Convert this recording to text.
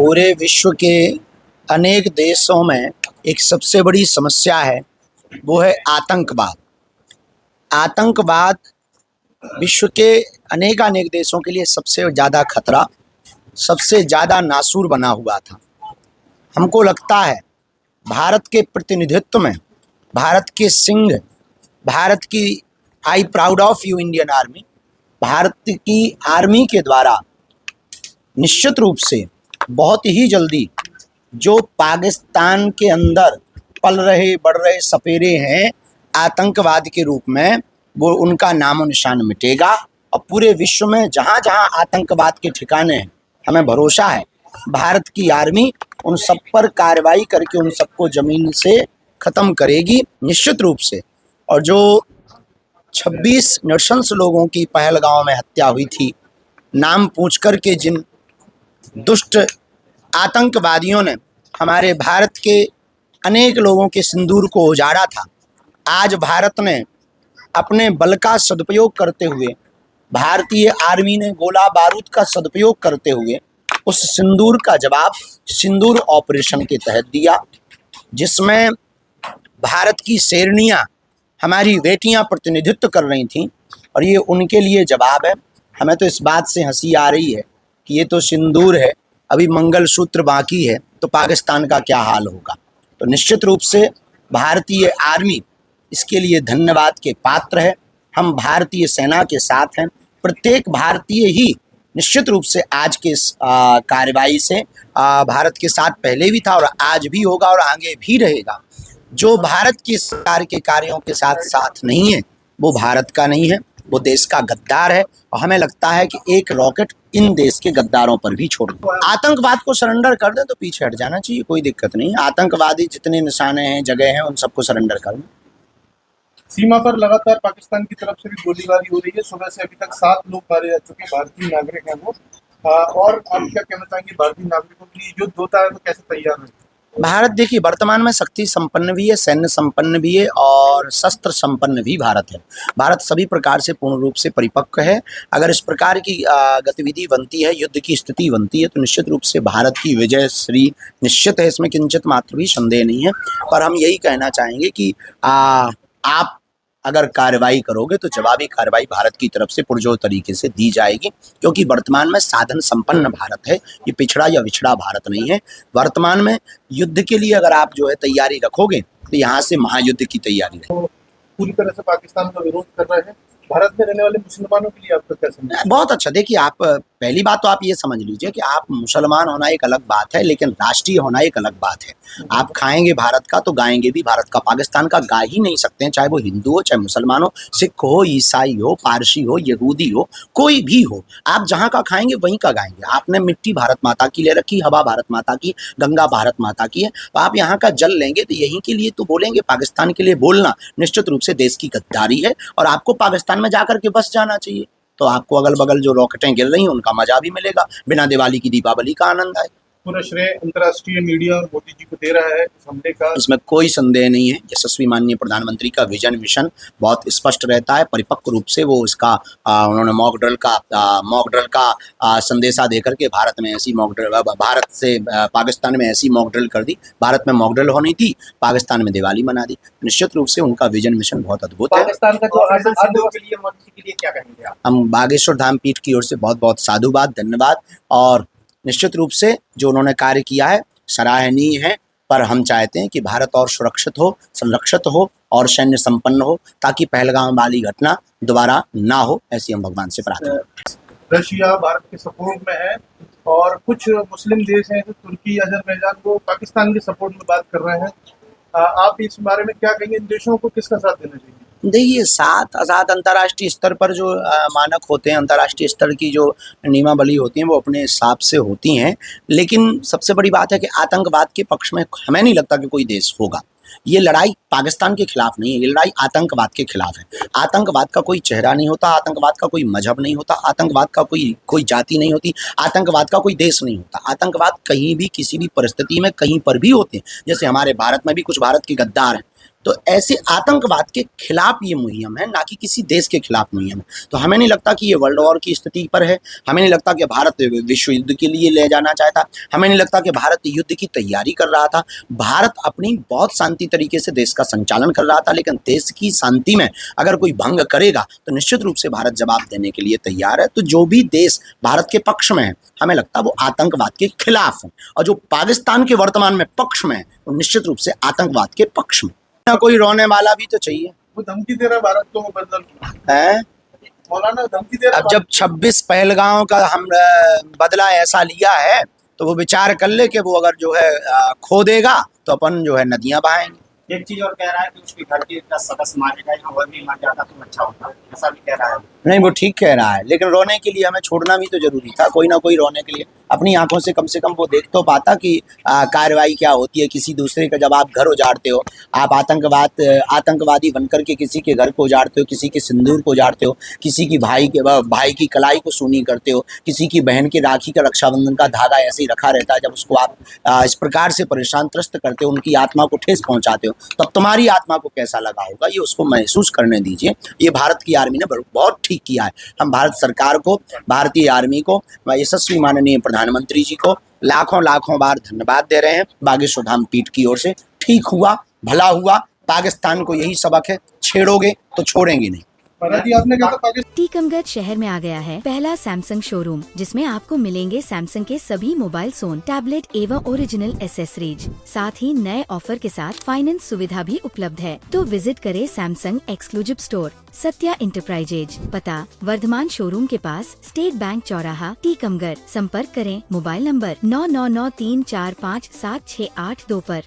पूरे विश्व के अनेक देशों में एक सबसे बड़ी समस्या है, वो है आतंकवाद। आतंकवाद विश्व के अनेक देशों के लिए सबसे ज़्यादा खतरा, सबसे ज़्यादा नासूर बना हुआ था। हमको लगता है भारत के प्रतिनिधित्व में, भारत के सिंह, भारत की I proud of you Indian army, Bharat की आर्मी के द्वारा निश्चित रूप से बहुत ही जल्दी जो पाकिस्तान के अंदर पल रहे बढ़ रहे सपेरे हैं आतंकवाद के रूप में, वो उनका नामो निशान मिटेगा। और पूरे विश्व में जहाँ जहाँ आतंकवाद के ठिकाने हैं, हमें भरोसा है भारत की आर्मी उन सब पर कार्रवाई करके उन सबको ज़मीन से ख़त्म करेगी निश्चित रूप से। और जो 26 नृशंस लोगों की पहलगांव में हत्या हुई थी, नाम पूछ कर के जिन दुष्ट आतंकवादियों ने हमारे भारत के अनेक लोगों के सिंदूर को उजाड़ा था, आज भारत ने अपने बल का सदुपयोग करते हुए, भारतीय आर्मी ने गोला बारूद का सदुपयोग करते हुए उस सिंदूर का जवाब सिंदूर ऑपरेशन के तहत दिया, जिसमें भारत की शेरनियाँ, हमारी बेटियां प्रतिनिधित्व कर रही थीं। और ये उनके लिए जवाब है। हमें तो इस बात से हंसी आ रही है कि ये तो सिंदूर है, अभी मंगलसूत्र बाकी है, तो पाकिस्तान का क्या हाल होगा। तो निश्चित रूप से भारतीय आर्मी इसके लिए धन्यवाद के पात्र है। हम भारतीय सेना के साथ हैं। प्रत्येक भारतीय ही निश्चित रूप से आज के इस कार्रवाई से भारत के साथ पहले भी था और आज भी होगा और आगे भी रहेगा। जो भारत की सरकार के कार्यों के साथ साथ नहीं है, वो भारत का नहीं है, वो देश का गद्दार है। और हमें लगता है कि एक रॉकेट इन देश के गद्दारों पर भी छोड़ दो। आतंकवाद को सरेंडर कर दें तो पीछे हट जाना चाहिए, कोई दिक्कत नहीं। आतंकवादी जितने निशाने हैं, जगह हैं, उन सबको सरेंडर कर दें। सीमा पर लगातार पाकिस्तान की तरफ से भी गोलीबारी हो रही है। सुबह से अभी तक 7 लोग मारे जा चुके हैं, भारतीय नागरिक हैं वो। और आप क्या कहना चाहेंगे, भारतीय नागरिकों के लिए युद्ध होता है तो कैसे तैयार है भारत? देखिए, वर्तमान में शक्ति संपन्न भी है, सैन्य संपन्न भी है और शस्त्र संपन्न भी भारत है। भारत सभी प्रकार से पूर्ण रूप से परिपक्व है। अगर इस प्रकार की गतिविधि बनती है, युद्ध की स्थिति बनती है, तो निश्चित रूप से भारत की विजय श्री निश्चित है, इसमें किंचित मात्र भी संदेह नहीं है। पर हम यही कहना चाहेंगे कि आप अगर कार्रवाई करोगे तो जवाबी कार्रवाई भारत की तरफ से पुरजोर तरीके से दी जाएगी, क्योंकि वर्तमान में साधन संपन्न भारत है, ये पिछड़ा या विछड़ा भारत नहीं है। वर्तमान में युद्ध के लिए अगर आप जो है तैयारी रखोगे तो यहाँ से महायुद्ध की तैयारी है। तो पूरी तरह से पाकिस्तान का विरोध कर रहे हैं। भारत में रहने वाले मुसलमानों के लिए आपका क्या समझ? बहुत अच्छा। देखिए, आप पहली बात तो आप ये समझ लीजिए कि आप मुसलमान होना एक अलग बात है, लेकिन राष्ट्रीय होना एक अलग बात है। आप खाएंगे भारत का तो गाएंगे भी भारत का। पाकिस्तान का गा ही नहीं सकते हैं, चाहे वो हिंदू हो, चाहे मुसलमान हो, सिख हो, ईसाई हो, पारसी हो, यहूदी हो, कोई भी हो। आप जहाँ का खाएंगे वहीं का गाएंगे। आपने मिट्टी भारत माता की ले रखी, हवा भारत माता की, गंगा भारत माता की है, तो आप यहाँ का जल लेंगे तो यहीं के लिए तो बोलेंगे। पाकिस्तान के लिए बोलना निश्चित रूप से देश की गद्दारी है और आपको पाकिस्तान में जाकर के बस जाना चाहिए, तो आपको अगल बगल जो रॉकेटें गिर रही हैं उनका मजा भी मिलेगा, बिना दिवाली की दीपावली का आनंद आए। पूरा श्रेय अंतर्राष्ट्रीय मीडिया और मोदी जी को दे रहा है इस हमले का। इसमें कोई संदेह नहीं है। यशस्वी माननीय प्रधानमंत्री का विजन मिशन बहुत स्पष्ट रहता है, परिपक्व रूप से वो इसका उन्होंने मॉक ड्रिल का संदेशा देकर के भारत में ऐसी मॉक ड्रिल, भारत से पाकिस्तान में ऐसी मॉक ड्रिल कर दी। भारत में मॉक ड्रिल होनी थी, पाकिस्तान में दिवाली मना दी। निश्चित रूप से उनका विजन मिशन बहुत अद्भुत है। पाकिस्तान का जो के लिए क्या कहेंगे आप? हम बागेश्वर धाम पीठ की ओर से बहुत बहुत साधुवाद, धन्यवाद। और निश्चित रूप से जो उन्होंने कार्य किया है सराहनीय है, पर हम चाहते हैं कि भारत और सुरक्षित हो, संरक्षित हो और सैन्य संपन्न हो, ताकि पहलगाम वाली घटना दोबारा ना हो, ऐसी हम भगवान से प्रार्थना करते हैं। रशिया भारत के सपोर्ट में है और कुछ मुस्लिम देश हैं, तुर्की, अजरबैजान, वो पाकिस्तान के सपोर्ट में बात कर रहे हैं। आप इस बारे में क्या कहेंगे? इन देशों को किसका साथ देना चाहिए? देखिए, साथ अंतर्राष्ट्रीय स्तर पर जो मानक होते हैं, अंतर्राष्ट्रीय स्तर की जो नियमावली होती हैं, वो अपने हिसाब से होती हैं। लेकिन सबसे बड़ी बात है कि आतंकवाद के पक्ष में हमें नहीं लगता कि कोई देश होगा। ये लड़ाई पाकिस्तान के खिलाफ नहीं है, ये लड़ाई आतंकवाद के खिलाफ है। आतंकवाद का कोई चेहरा नहीं होता, आतंकवाद का कोई मजहब नहीं होता, आतंकवाद का कोई जाति नहीं होती, आतंकवाद का कोई देश नहीं होता। आतंकवाद कहीं भी, किसी भी परिस्थिति में, कहीं पर भी होते हैं। जैसे हमारे भारत में भी कुछ भारत के गद्दार हैं, तो ऐसे आतंकवाद के खिलाफ ये मुहिम है, ना कि किसी देश के खिलाफ मुहिम है। तो हमें नहीं लगता कि ये वर्ल्ड वॉर की स्थिति पर है, हमें नहीं लगता कि भारत विश्व युद्ध के लिए ले जाना चाहता, हमें नहीं लगता कि भारत युद्ध की तैयारी कर रहा था। भारत अपनी बहुत शांति तरीके से देश का संचालन कर रहा था, लेकिन देश की शांति में अगर कोई भंग करेगा तो निश्चित रूप से भारत जवाब देने के लिए तैयार है। तो जो भी देश भारत के पक्ष में है, हमें लगता है वो आतंकवाद के खिलाफ है, और जो पाकिस्तान के वर्तमान में पक्ष में है वो निश्चित रूप से आतंकवाद के पक्ष में। ना कोई रोने वाला भी तो चाहिए। वो धमकी दे रहा है भारत को, वो बदल है मौलाना धमकी दे रहा है। अब जब 26 पहलगांव का हम बदला ऐसा लिया है तो वो विचार कर ले कि वो अगर जो है खो देगा तो अपन जो है नदियां बहाएंगे। एक चीज और कह रहा है कि उसके घर के 10 सदस्य मारे गए हैं, वह भी मर जाता तो अच्छा होता, ऐसा भी कह रहा है। नहीं, वो ठीक कह रहा है, लेकिन रोने के लिए हमें छोड़ना भी तो जरूरी था, कोई ना कोई रोने के लिए अपनी आंखों से कम वो देख तो पाता कि कार्रवाई क्या होती है। किसी दूसरे का जब आप घर उजाड़ते हो, आप आतंकवादी बनकर के किसी के घर को उजाड़ते हो, किसी के सिंदूर को उजाड़ते हो, किसी की भाई की कलाई को सूनी करते हो, किसी की बहन की राखी का रक्षाबंधन का धागा ऐसे ही रखा रहता है, जब उसको आप इस प्रकार से परेशान त्रस्त करते हो, उनकी आत्मा को ठेस पहुंचाते हो, तब तुम्हारी आत्मा को कैसा लगा होगा, ये उसको महसूस करने दीजिए। ये भारत की आर्मी ने बहुत ठीक किया है। हम भारत सरकार को, भारतीय आर्मी को, यशस्वी माननीय प्रधानमंत्री जी को लाखों बार धन्यवाद दे रहे हैं। बागेश्वर धाम पीठ की ओर से ठीक हुआ, भला हुआ। पाकिस्तान को यही सबक है, छेड़ोगे तो छोड़ेंगे नहीं। जी आपने कहा था पाकिस्तान टीकमगढ़ शहर में आ गया है पहला सैमसंग शोरूम, जिसमें आपको मिलेंगे सैमसंग के सभी मोबाइल फोन, टैबलेट एवं ओरिजिनल एसेसरीज। साथ ही नए ऑफर के साथ फाइनेंस सुविधा भी उपलब्ध है। तो विजिट करें Samsung exclusive store, Satya enterprises, पता वर्धमान शोरूम के पास, स्टेट बैंक चौराहा, टीकमगढ़। संपर्क करें मोबाइल नंबर 9993457682 पर।